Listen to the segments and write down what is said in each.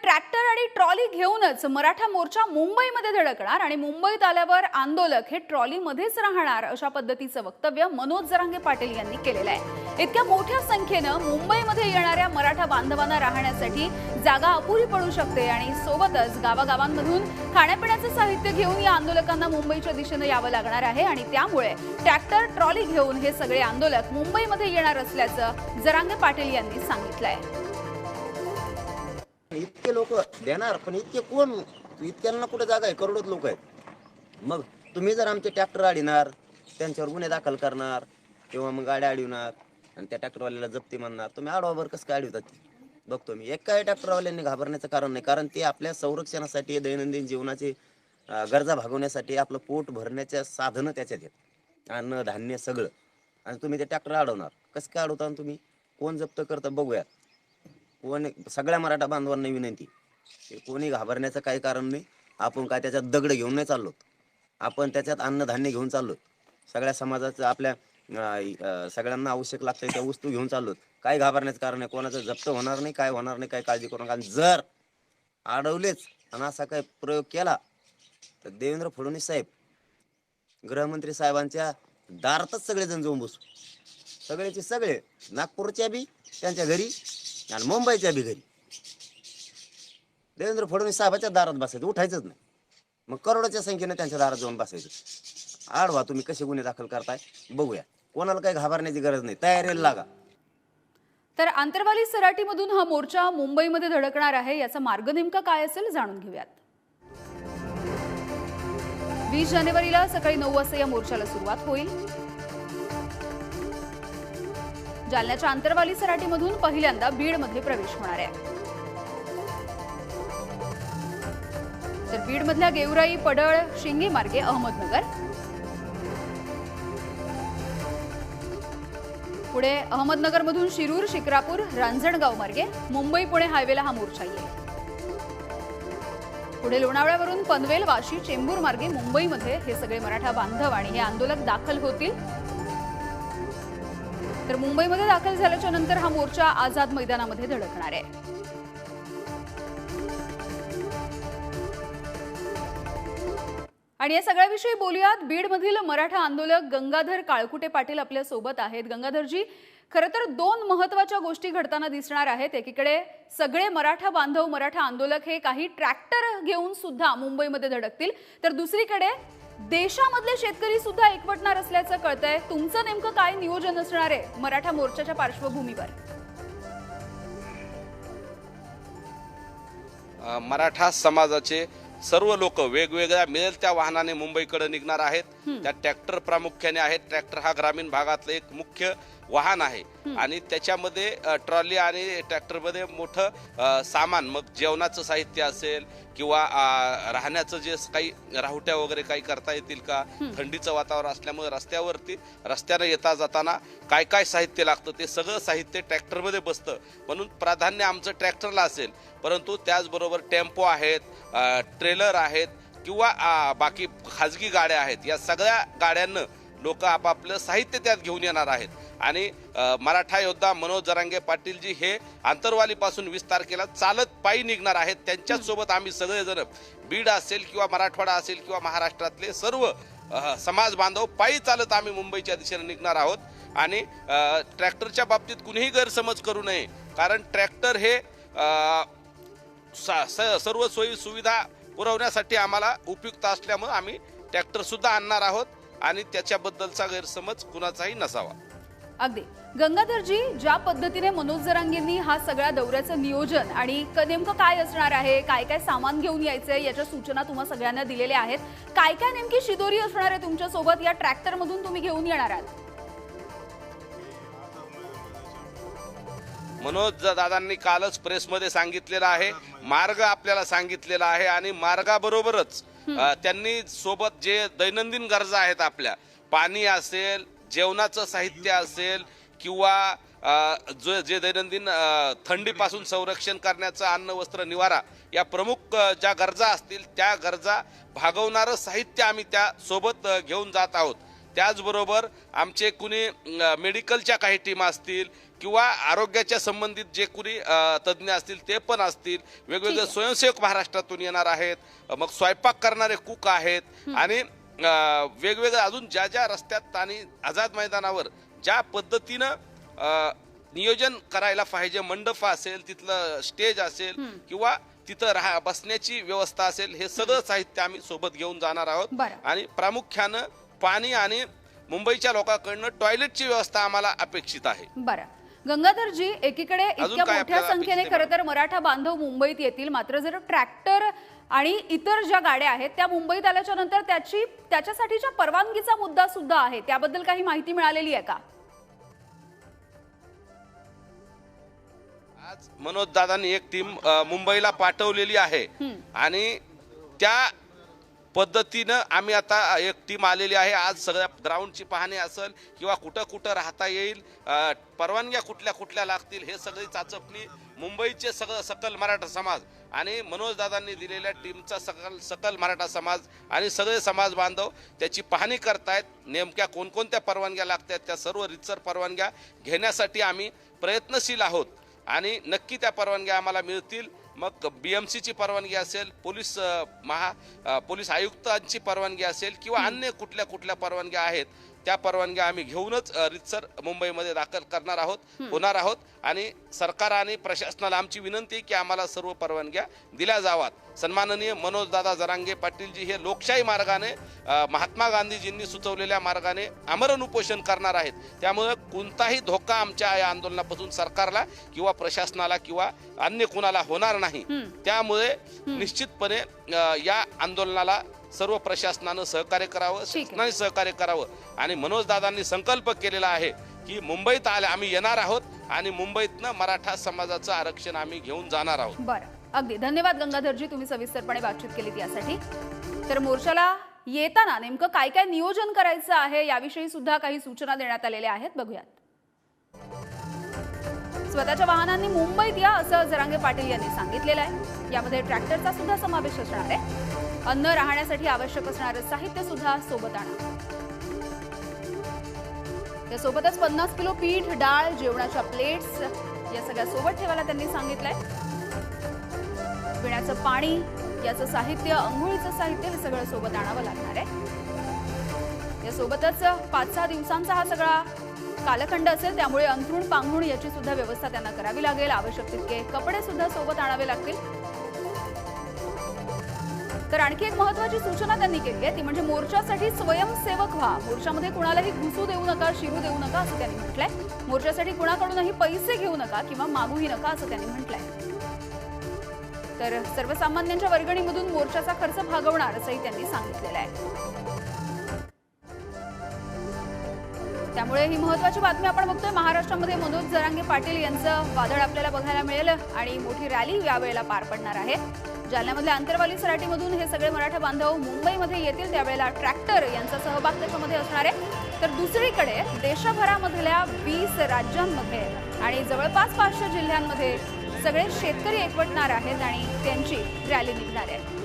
Tractor आणि trolley घेऊनच मराठा मोर्चा मुंबईमध्ये धडकणार आणि मुंबईत आल्यावर आंदोलक हे ट्रॉलीमध्येच राहणार अशा पद्धतीचं वक्तव्य मनोज जरांगे पाटील यांनी केलेलं आहे। इतक्या मोठ्या संख्येनं मुंबईमध्ये येणाऱ्या मराठा बांधवांना राहण्यासाठी जागा अपुरी पडू शकते आणि सोबतच गावागावांमधून खाण्यापिण्याचं साहित्य घेऊन या आंदोलकांना मुंबईच्या दिशेने यावं लागणार आहे आणि त्यामुळे ट्रॅक्टर ट्रॉली घेऊन हे सगळे आंदोलक मुंबईमध्ये येणार असल्याचं जरांगे पाटील यांनी सांगितलंय। इतके लोक देणार पण इतके कोण? इतक्यांना कुठे जागा आहे? करोडोत लोक आहेत। मग तुम्ही जर आमचे ट्रॅक्टर अडविणार, त्यांच्यावर गुन्हे दाखल करणार किंवा मग गाड्या अडविणार आणि त्या ट्रॅक्टरवाल्याला जप्ती म्हणणार, तुम्ही आडवावर कसं काय अडवितात? बघतो मी एक काय ट्रॅक्टरवाल्यांनी घाबरण्याचं कारण नाही, कारण ते आपल्या संरक्षणासाठी, दैनंदिन जीवनाची गरजा भागवण्यासाठी, आपलं पोट भरण्याच्या साधनं त्याच्यात आहेत, अन्न धान्य सगळं, आणि तुम्ही ते ट्रॅक्टर अडवणार कसं काय? अडवता तुम्ही? कोण जप्त करतं बघूया। कोणी सगळ्या मराठा बांधवांना विनंती, कोणी घाबरण्याचं काही कारण नाही। आपण काय त्याच्यात दगड घेऊन नाही चाललो, आपण त्याच्यात अन्नधान्य घेऊन चाललो, सगळ्या समाजाचं आपल्या सगळ्यांना आवश्यक लागतं त्या वस्तू घेऊन चाललो। काय घाबरण्याचं कारण आहे? कोणाचं जप्त होणार नाही, काय होणार नाही, काय काळजी करू नका। जर अडवलेच आणि असा काही प्रयोग केला तर देवेंद्र फडणवीस साहेब, गृहमंत्री साहेबांच्या दारातच सगळेजण जाऊन बसू, सगळेचे सगळे, नागपूरच्या बी त्यांच्या घरी आणि मुंबईच्या बी घरी। देवेंद्र फडणवीस साहेबाच्या दारात बसायचं, उठायचंच नाही। मग करोडोच्या संख्येने त्यांच्या दारात जाऊन बसायचं। आडवा तुम्ही कसे गुन्हे दाखल करताय बघूया। कोणाला काही घाबरण्याची गरज नाही, तयारीला लागा। तर आंतरवाली सराटीमधून हा मोर्चा मुंबईमध्ये धडकणार आहे, याचा मार्ग नेमका काय असेल जाणून घेऊयात। 20 जानेवारीला सकाळी 9 वाजता या मोर्चाला सुरुवात होईल। जालन्याच्या आंतरवाली सराटीमधून पहिल्यांदा बीडमध्ये प्रवेश होणार आहे। तर बीडमधल्या गेवराई, पडळ, शिंगे मार्गे अहमदनगर, पुढे अहमदनगरमधून शिरूर, शिक्रापूर, रांजणगाव मार्गे मुंबई पुणे हायवेला हा मोर्चा येईल। पुढे लोणावळ्यावरून पनवेल, वाशी, चेंबूर मार्गे मुंबईमध्ये हे सगळे मराठा बांधव आणि हे आंदोलक दाखल होतील। तर मुंबईमध्ये दाखल झाल्याच्या नंतर हा मोर्चा आझाद मैदानामध्ये धडकणार आहे। आणि या सगळ्याविषयी बोलूयात। बीडमधील मराठा आंदोलक गंगाधर काळकुटे पाटील आपल्या सोबत आहेत। गंगाधरजी, खरं तर 2 महत्त्वाच्या गोष्टी घडताना दिसणार आहेत। एकीकडे सगळे मराठा बांधव, मराठा आंदोलक हे काही ट्रॅक्टर घेऊन सुद्धा मुंबईमध्ये धडकतील, तर दुसरीकडे देशामधले शेतकरी सुद्धा एकवटणार असल्याचं कळतंय। तुमचं नेमकं काय नियोजन असणार आहे मराठा मोर्चाच्या पार्श्वभूमीवर? मराठा समाजाचे सर्व लोक वेगवेगळ्या मिळेल त्या वाहनाने मुंबईकडे निघणार आहेत। त्या ट्रॅक्टर प्रामुख्याने आहेत। ट्रॅक्टर हा ग्रामीण भागातलं एक मुख्य वाहन आहे आणि त्याच्यामध्ये ट्रॉली आणि ट्रॅक्टरमध्ये मोठं सामान, मग जेवणाचं साहित्य असेल किंवा राहण्याचं जे काही राहुट्या वगैरे काही करता येतील का, थंडीचं वातावरण असल्यामुळे रस्त्यानं येता जाताना काय काय साहित्य लागतं ते सगळं साहित्य ट्रॅक्टरमध्ये बसतं, म्हणून प्राधान्य आमचं ट्रॅक्टरला असेल। परंतु त्याचबरोबर टेम्पो आहेत, ट्रेलर आहेत किंवा बाकी खाजगी गाड्या आहेत, या सगळ्या गाड्यांना लोक आपापलं साहित्य त्यात घेऊन येणार आहेत। आणि मराठा योद्धा मनोज जरांगे पाटील जी हे आंतरवालीपासून 20 तारखेला चालत पायी निघणार आहेत। त्यांच्याच सोबत आम्ही सगळेजण, बीड असेल किंवा मराठवाडा असेल किंवा महाराष्ट्रातले सर्व समाज बांधव पायी चालत आम्ही मुंबईच्या दिशेने निघणार आहोत। आणि ट्रॅक्टरच्या बाबतीत कुणीही गैरसमज करू नये, कारण ट्रॅक्टर हे सर्व सोयी सुविधा पुरवण्यासाठी आम्हाला उपयुक्त असल्यामुळे आम्ही ट्रॅक्टर सुद्धा आणणार आहोत आणि त्याच्याबद्दलचा गैरसमज कुणाचाही नसावा। अगदी गंगाधरजी, ज्या पद्धतीने मनोज जरांगेंनी हा सगळ्या दौऱ्याचं नियोजन आणि नेमकं काय असणार आहे, काय काय सामान घेऊन यायचंय याच्या सूचना तुम्हा सगळ्यांना दिलेल्या आहेत, काय काय नेमकी शिदोरी असणार आहे तुमच्या सोबत या ट्रॅक्टर मधून तुम्ही घेऊन येणार आहात? मनोज दादांनी कालच प्रेसमध्ये सांगितलेलं आहे, मार्ग आपल्याला सांगितलेला आहे आणि मार्गाबरोबरच त्यांनी सोबत जे दैनंदिन गरजा आहेत आपल्या, पाणी असेल, जेवणाचं साहित्य असेल किंवा जे दैनंदिन थंडीपासून संरक्षण करण्याचं अन्न, वस्त्र, निवारा या प्रमुख ज्या गरजा असतील त्या गरजा भागवणारं साहित्य आम्ही त्या सोबत घेऊन जात आहोत। त्याचबरोबर आमचे कुणी मेडिकलच्या काही टीम असतील किंवा आरोग्याच्या संबंधित जे कुणी तज्ज्ञ असतील ते पण असतील, वेगवेगळे स्वयंसेवक महाराष्ट्रातून येणार आहेत, मग स्वयंपाक करणारे कुक आहेत आणि वेगवेगळ्या अजून ज्या ज्या रस्त्यात आणि आझाद मैदानावर ज्या पद्धतीनं नियोजन करायला पाहिजे, मंडप असेल, तिथलं स्टेज असेल किंवा तिथं बसण्याची व्यवस्था असेल, हे सगळं साहित्य आम्ही सोबत घेऊन जाणार आहोत. आणि प्रामुख्यानं पाणी आणि मुंबईच्या लोकांकडनं टॉयलेटची व्यवस्था आम्हाला अपेक्षित आहे. बरं, गंगाधरजी, एकीकडे इतक्या मोठ्या संख्येने खरं तर मराठा बांधव मुंबईत येतील, मात्र जर ट्रॅक्टर आणि इतर ज्या गाड्या आहेत त्या मुंबईत आल्याच्या नंतर त्याच्यासाठीच्या परवानगीचा मुद्दा सुद्धा आहे, त्याबद्दल काही माहिती मिळालेली आहे का? आज मनोज दादांनी एक टीम मुंबईला पाठवलेली आहे आणि त्या पद्धतीनं आम्ही आता एक टीम आलेली आहे. आज सगळ्या ग्राउंडची पाहणी असेल किंवा कुठं कुठं राहता येईल, परवानग्या कुठल्या कुठल्या लागतील, हे सगळी चाचपणी मुंबईचे सकल मराठा समाज आणि मनोज दादांनी दिलेल्या टीमचा सकल मराठा समाज आणि सगळे समाज बांधव त्याची पाहणी करतायत. नेमक्या कोणकोणत्या परवानग्या लागतात त्या सर्व रितसर परवानग्या घेण्यासाठी आम्ही प्रयत्नशील आहोत आणि नक्की त्या परवानग्या आम्हाला मिळतील. मग BMCची परवानगी असेल, पोलीस आयुक्तांची परवानगी असेल किंवा अन्य कुठल्या कुठल्या परवानग्या आहेत, त्या परवानग्या आम्ही घेऊनच रितसर मुंबईमध्ये दाखल करणार आहोत, होणार आहोत. आणि सरकार आणि प्रशासनाला आमची विनंती आहे की आम्हाला सर्व परवानग्या दिल्या जावात. सन्माननीय मनोजदादा जरांगे पाटीलजी हे लोकशाही मार्गाने, महात्मा गांधीजींनी सुचवलेल्या मार्गाने आमरण उपोषण करणार आहेत. त्यामुळे कोणताही धोका आमच्या या आंदोलनापासून सरकारला किंवा प्रशासनाला किंवा अन्य कुणाला होणार नाही. त्यामुळे निश्चितपणे या आंदोलनाला सर्व प्रशासनानं सहकार्य करावं, शासनाने सहकार्य करावं आणि मनोजदादांनी संकल्प केलेला आहे की मुंबईत आम्ही येणार आहोत आणि मुंबईतनं मराठा समाजाचं आरक्षण आम्ही घेऊन जाणार आहोत. बरं, अगदी धन्यवाद गंगाधरजी, तुम्ही सविस्तरपणे बातचीत केली यासाठी. तर मोर्चाला येताना नेमकं काय काय नियोजन करायचं आहे याविषयी सुद्धा काही सूचना देण्यात आलेल्या आहेत, बघूयात. स्वतःच्या वाहनांनी मुंबईत या असं जरांगे पाटील यांनी सांगितलेलं आहे. यामध्ये ट्रॅक्टरचा सुद्धा समावेश असणार आहे. अन्न, राहण्यासाठी आवश्यक असणारं साहित्य सुद्धा सोबत आणा. यासोबतच 50 किलो पीठ, डाळ, जेवणाच्या प्लेट्स या सगळ्या सोबत ठेवायला त्यांनी सांगितलंय. पिण्याचं पाणी, याचं साहित्य, अंघोळीचं साहित्य हे सगळं सोबत आणावं लागणार आहे. यासोबतच 5-6 दिवसांचा हा सगळा कालखंड असेल, त्यामुळे अंथरूण पांघरूण याची सुद्धा व्यवस्था त्यांना करावी लागेल. आवश्यक तितके कपडे सुद्धा सोबत आणावे लागतील. तर आणखी एक महत्त्वाची सूचना त्यांनी केली आहे, ती म्हणजे मोर्चासाठी स्वयंसेवक व्हा. मोर्चामध्ये कुणालाही घुसू देऊ नका, शिरू देऊ नका असं त्यांनी म्हटलंय. मोर्चासाठी कुणाकडूनही पैसे घेऊ नका किंवा मागूही नका असं त्यांनी म्हटलंय. तर सर्वसामान्यांच्या वर्गणीमधून मोर्चाचा खर्च भागवणार असंही त्यांनी सांगितलेलं आहे. त्यामुळे ही महत्त्वाची बातमी आपण बघतोय. महाराष्ट्रामध्ये मनोज जरांगे पाटील यांचं वादळ आपल्याला बघायला मिळेल आणि मोठी रॅली यावेळेला पार पडणार आहे. जालन्यामधल्या आंतरवाली सराटीमधून हे सगळे मराठा बांधव मुंबईमध्ये येतील, त्यावेळेला ट्रॅक्टर यांचा सहभाग त्याच्यामध्ये असणार आहे. तर दुसरीकडे देशभरामधल्या 20 राज्यांमध्ये आणि जवळपास 500 जिल्ह्यांमध्ये सगळे शेतकरी एकवटणार आहेत आणि त्यांची रॅली निघणार आहे.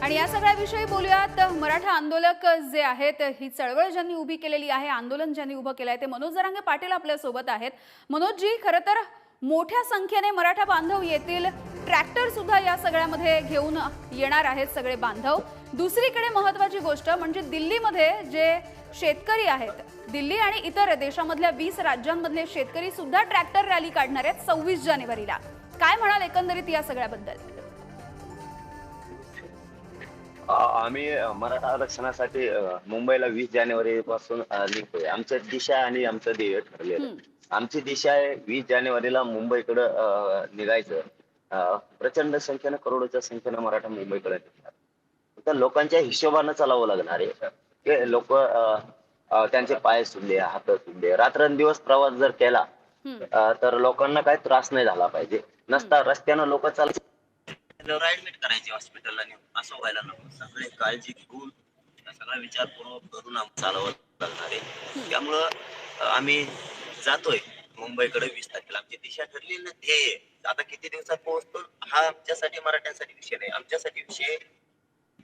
आणि या सगळ्याविषयी बोलूयात. मराठा आंदोलक जे आहेत, ही चळवळ ज्यांनी उभी केलेली आहे, आंदोलन ज्यांनी उभं केलं आहे, ते मनोज जरांगे पाटील आपल्या सोबत आहेत. मनोजजी, खरं तर मोठ्या संख्येने मराठा बांधव येतील, ट्रॅक्टर सुद्धा या सगळ्यामध्ये घेऊन येणार आहेत सगळे बांधव. दुसरीकडे महत्त्वाची गोष्ट म्हणजे दिल्लीमध्ये जे शेतकरी आहेत, दिल्ली आणि इतर देशामधल्या 20 राज्यांमधले शेतकरी सुद्धा ट्रॅक्टर रॅली काढणार आहेत 26 जानेवारीला. काय म्हणाल एकंदरीत या सगळ्याबद्दल? आम्ही मराठा आरक्षणासाठी मुंबईला 20 जानेवारी पासून निघतोय. आमच्या दिशा आणि आमचं ध्येय ठरलेलं. आमची दिशा आहे 20 जानेवारीला मुंबईकडं निघायचं. प्रचंड संख्येनं, करोडोच्या संख्येनं मराठा मुंबईकडे निघणार. तर लोकांच्या हिशोबानं चालावं लागणार आहे. ते लोक त्यांचे पाय सुटले, हात सुटले, रात्रंदिवस प्रवास जर केला तर लोकांना काही त्रास नाही झाला पाहिजे. नसता रस्त्यानं लोक चालत ऍडमिट करायचे हॉस्पिटलला नेऊन, असं व्हायला नको. सगळे काळजी घेऊन, सगळा विचारपूर्वक करून चालवत लागणार आहे. त्यामुळं आम्ही जातोय मुंबईकडे 20 तारखेला. आमची दिशा ठरली ना, ध्येय. आता किती दिवसात पोहोचतो हा आमच्यासाठी, मराठ्यांसाठी विषय नाही. आमच्यासाठी विषय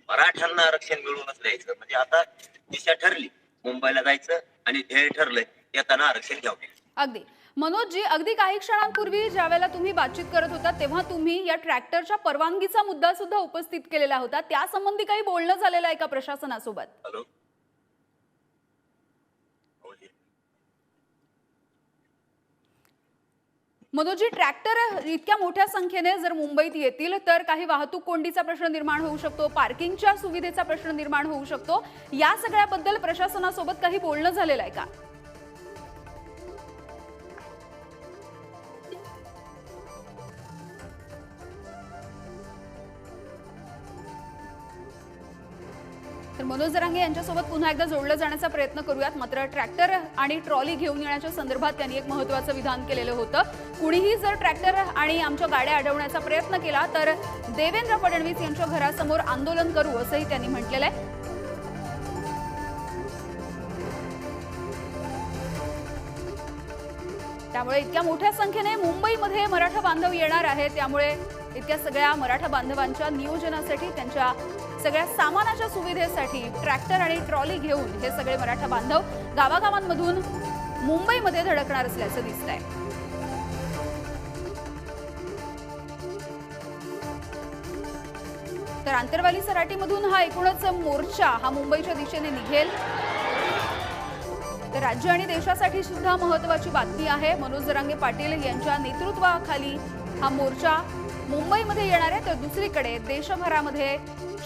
मराठ्यांना आरक्षण मिळवूनच द्यायचं. म्हणजे आता दिशा ठरली, मुंबईला जायचं आणि ध्येय ठरलंय. येताना आरक्षण घ्यावे. अगदी मनोजजी, अगदी काही क्षणांपूर्वी ज्या वेळेला तुम्ही बातचीत करत होता तेव्हा तुम्ही या ट्रॅक्टरच्या परवानगीचा मुद्दा सुद्धा उपस्थित केलेला होता. त्या संबंधी काही बोलणं झालेलं आहे का प्रशासनासोबत? हॅलो. मनोजजी, ट्रॅक्टर इतक्या मोठ्या संख्येने जर मुंबईत येतील तर काही वाहतूक कोंडीचा प्रश्न निर्माण होऊ शकतो, पार्किंगच्या सुविधेचा प्रश्न निर्माण होऊ शकतो. या सगळ्याबद्दल प्रशासनासोबत काही बोलणं झालेलं आहे का? तर मनोज जरांगे यांच्यासोबत पुन्हा एकदा जोडलं जाण्याचा प्रयत्न करूयात. मात्र ट्रॅक्टर आणि ट्रॉली घेऊन येण्याच्या संदर्भात त्यांनी एक महत्त्वाचं विधान केलेलं होतं. कुणीही जर ट्रॅक्टर आणि आमच्या गाड्या अडवण्याचा प्रयत्न केला तर देवेंद्र फडणवीस यांच्या घरासमोर आंदोलन करू असंही त्यांनी म्हटलेलं आहे. त्यामुळे इतक्या मोठ्या संख्येने मुंबईमध्ये मराठा बांधव येणार आहेत. त्यामुळे इतक्या सगळ्या मराठा बांधवांच्या नियोजनासाठी, त्यांच्या सगळ्या सामानाच्या सुविधेसाठी ट्रॅक्टर आणि ट्रॉली घेऊन हे सगळे मराठा बांधव गावागावांमधून मुंबईमध्ये धडकणार असल्याचं दिसतंय. तर आंतरवाली सराटीमधून हा एकूणच मोर्चा हा मुंबईच्या दिशेने निघेल. तर राज्य आणि देशासाठी सुद्धा महत्त्वाची बातमी आहे. मनोज जरांगे पाटील यांच्या नेतृत्वाखाली हा मोर्चा मुंबईमध्ये येणार आहे. तर दुसरीकडे देशभरामध्ये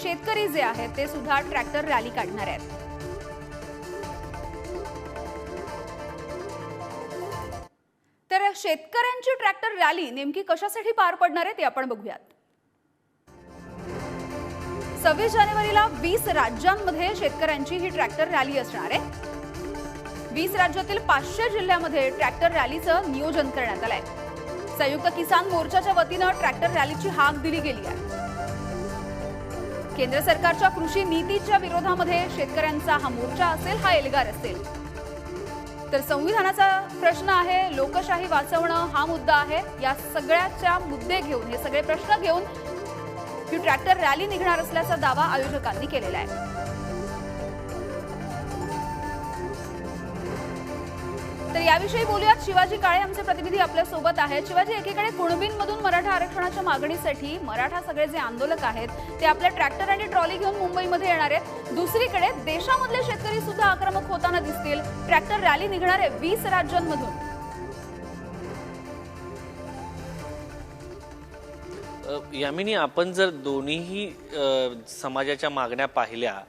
शेतकरी जे आहेत ते सुद्धा ट्रॅक्टर रॅली काढणार आहेत. तर शेतकऱ्यांची ट्रॅक्टर रॅली नेमकी कशासाठी पार पडणार आहे ते आपण बघूयात. 26 जानेवारीला 20 राज्यांमध्ये शेतकऱ्यांची ही ट्रॅक्टर रॅली असणार आहे. 20 राज्यातील 500 जिल्ह्यामध्ये ट्रॅक्टर रॅलीचं नियोजन करण्यात आलंय. संयुक्त किसान मोर्चाच्या वतीनं ट्रॅक्टर रॅलीची हाक दिली गेली आहे. केंद्र सरकारच्या कृषी नीतीच्या विरोधामध्ये शेतकऱ्यांचा हा मोर्चा असेल, हा एल्गार असेल. तर संविधानाचा प्रश्न आहे, लोकशाही वाचवणं हा मुद्दा आहे. या सगळ्याच्या मुद्दे घेऊन, हे सगळे प्रश्न घेऊन ही ट्रॅक्टर रॅली निघणार असल्याचा दावा आयोजकांनी केलेला आहे. तर याविषयी बोलूयात. शिवाजी काळे आमचे प्रतिनिधी आपल्या सोबत आहेत. शिवाजी, एकीकडे कुणबींमधून मराठा आरक्षणाच्या मागणीसाठी मराठा सगळे जे आंदोलक आहेत ते आपल्या ट्रॅक्टर आणि ट्रॉली घेऊन मुंबईमध्ये येणार आहेत. दुसरीकडे देशामधले शेतकरी सुद्धा आक्रमक होताना दिसतील. ट्रॅक्टर रॅली निघणार आहे 20 राज्यांमधून. यामिनी, आपण जर दोन्हीही समाजाच्या मागण्या पाहिल्या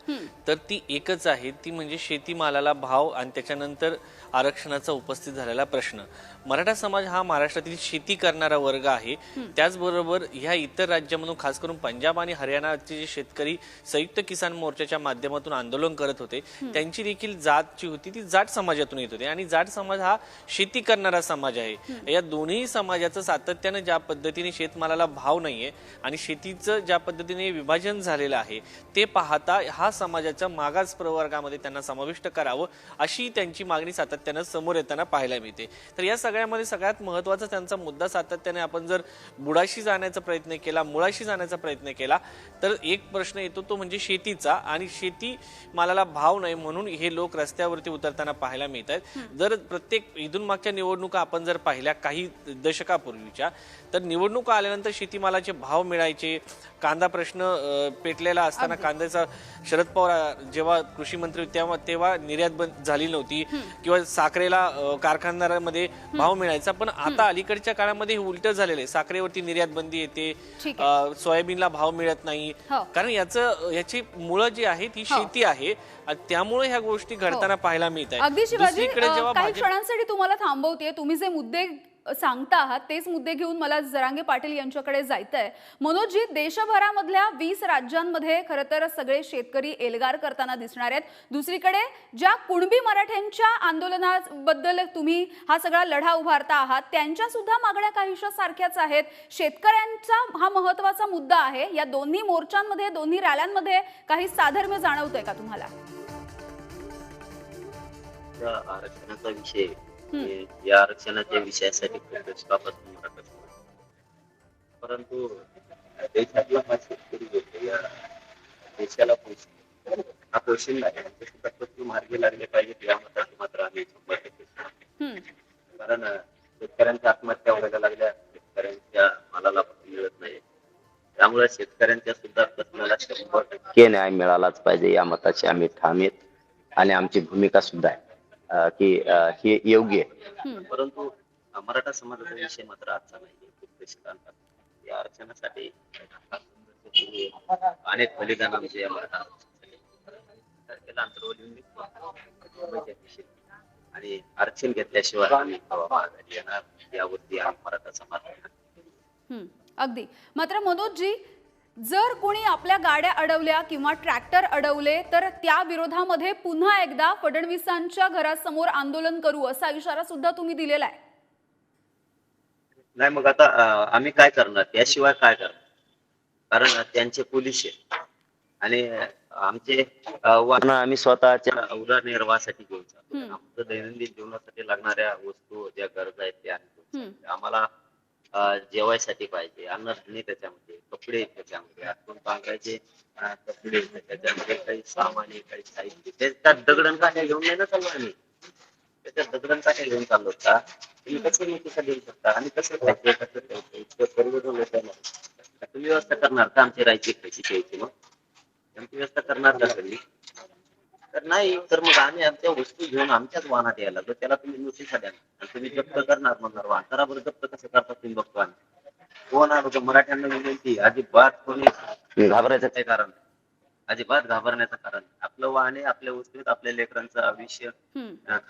तर ती एकच आहे, ती म्हणजे शेतीमालाला भाव आणि त्याच्यानंतर आरक्षणाचा उपस्थित झालेला प्रश्न. मराठा समाज हा महाराष्ट्रातील शेती करणारा वर्ग आहे. त्याचबरोबर ह्या इतर राज्यामधून, खास करून पंजाब आणि हरियाणाचे जे शेतकरी संयुक्त किसान मोर्चाच्या माध्यमातून आंदोलन करत होते, त्यांची देखील जात जी होती ती जाट समाजातून येत होती. आणि जाट समाज हा शेती करणारा समाज आहे. या दोन्ही समाजाचं सातत्याने ज्या पद्धतीने शेतमालाला भाव नाहीये आणि शेतीचं ज्या पद्धतीने विभाजन झालेलं आहे ते पाहता हा समाजाच्या मागास प्रवर्गामध्ये त्यांना समाविष्ट करावं अशी त्यांची मागणी सातत्याने समोर येताना पाहायला मिळते. तर या सगळ्यामध्ये सगळ्यात महत्त्वाचा त्यांचा मुद्दा सातत्याने आपण जर बुडाशी जाण्याचा प्रयत्न केला, मुळाशी जाण्याचा प्रयत्न केला तर एक प्रश्न येतो, तो म्हणजे शेतीचा. आणि शेती मालाला भाव नाही म्हणून हे लोक रस्त्यावरती उतरताना पाहायला मिळत आहेत. जर प्रत्येक इथून मागच्या निवडणुका आपण जर पाहिल्या काही दशकापूर्वीच्या, तर निवडणुका आल्यानंतर शेतीमालाचे भाव मिळायचे. कांदा प्रश्न पेटलेला असताना कांद्याचा शरद पवार जेव्हा कृषी मंत्री तेव्हा निर्यात बंद झाली नव्हती, किंवा साखरेला कारखानदारांमध्ये भाव मिळायचा. पण आता अलीकडच्या काळामध्ये हे उलट झालेलं आहे. साखरेवरती निर्यात बंदी येते, सोयाबीनला भाव मिळत नाही. कारण याची मुळं जी आहे ती शेती आहे. त्यामुळे ह्या गोष्टी घडताना पाहायला मिळत आहेत. अगदी शिवाजी, काही क्षणांसाठी तुम्हाला थांबवते. तुम्ही जे मुद्दे सांगता आहात तेच मुद्दे घेऊन मला जरांगे पाटील यांच्याकडे जायचंय. मनोजजी, देशभरामधल्या 20 राज्यांमध्ये खरं तर सगळे शेतकरी एल्गार करताना दिसणार आहेत. दुसरीकडे ज्या कुणबी मराठ्यांच्या आंदोलनाबद्दल तुम्ही हा सगळा लढा उभारता आहात त्यांच्या सुद्धा मागण्या काहीशा सारख्याच आहेत. शेतकऱ्यांचा हा महत्त्वाचा मुद्दा आहे. या दोन्ही मोर्चांमध्ये, दोन्ही रॅल्यांमध्ये काही साधर्म्य जाणवतंय का तुम्हाला? आरक्षणाचा विषय, या आरक्षणाच्या विषयासाठी दशकापासून मराठा समाज, परंतु देशातला हा शेतकरी या देशाला पोषण हा पोशिंदा आहे ते सुद्धा पश्चिम मार्गी लागले पाहिजेत या मताची मात्र आम्ही 100% हम्म. कारण शेतकऱ्यांच्या आत्महत्या व्हायला लागल्या, शेतकऱ्यांच्या मालाला भाव मिळत नाही. त्यामुळे शेतकऱ्यांच्या सुद्धा प्रश्नाला 100% न्याय मिळालाच पाहिजे या मताचे आम्ही ठाम आहेत आणि आमची भूमिका सुद्धा आहे की हे योग्य आहे. परंतु मराठा समाजाचा विषय मात्र आजचा नाही. खूप पैसे आणतात या आरक्षणासाठी अनेक बलिदान आमचे या मराठा तारखेला अंतरवली मुंबईच्या दिशेने आणि आरक्षण घेतल्याशिवाय आम्ही माघारी येणार यावरती आम्ही मराठा समाज अगदी. मात्र मनोजजी, जर कोणी आपल्या गाड्या अडवल्या किंवा ट्रॅक्टर अडवले तर त्या विरोधामध्ये पुन्हा एकदा फडणवीसांच्या घरासमोर आंदोलन करू असा इशारा सुद्धा तुम्ही दिलेला आहे. नाही मग आता आम्ही काय करणार त्याशिवाय काय करणार कारण त्यांचे पोलीस आहे आणि आमचे वाहन आम्ही स्वतःच्या उदरनिर्वाहासाठी घेऊन जातो. आमचं दैनंदिन जीवनासाठी लागणाऱ्या वस्तू ज्या गरजा आहेत त्या आम्ही घेऊन जातो. आम्हाला जेवायसाठी पाहिजे अन्नधान्य त्याच्यामध्ये, कपडे त्याच्यामध्ये, आतून बांधायचे कपडे त्याच्यामध्ये, काही सामान आहे, काही साहित्य त्याच्यात दगडण काठ्या घेऊन नाही ना चाललो आम्ही. त्याच्यात दगडण काठ्या घेऊन चाललो का तुम्ही कसे नोटिसा देऊ शकता आणि कसं खायचं कसं खायचं इतकं सर्व लोकांना तुम्ही व्यवस्था करणार का आमची राहायची खायची प्यायची मग आमची व्यवस्था करणार का सगळी तर नाही तर मग आम्ही आमच्या वस्तू घेऊन आमच्याच वाहनात यायला तर त्याला तुम्ही नोटिसा द्या आणि तुम्ही जप्त करणार म्हणणार वाहन करा बरं जप्त कसं करतात तुम्ही बघतो आम्ही कोण आलो मराठ्यांना विनंती अजिबात कोणी घाबरायचं काही कारण नाही. अजिबात घाबरण्याचं कारण नाही. आपलं वाहन आहे आपल्या वस्तूत आपल्या लेकरांचं आयुष्य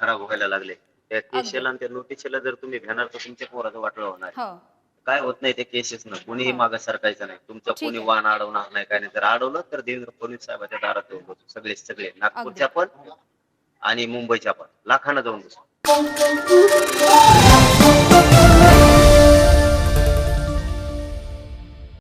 खराब व्हायला लागले त्या केसेला आणि त्या नोटिसेला जर तुम्ही घेणार तर तुमच्या पोराचं वाटलं होणार हो. काय होत नाही ते केसेस न कोणीही मागे सरकायचं नाही तुमचं ठीक कोणी आहे. वाहन अडवणार नाही काय नाही जर अडवलं तर देवेंद्र फडणवीस साहेबाच्या दारात येऊन बसू सगळे नागपूरच्या पण आणि मुंबईच्या पण लाखांना जाऊन बसू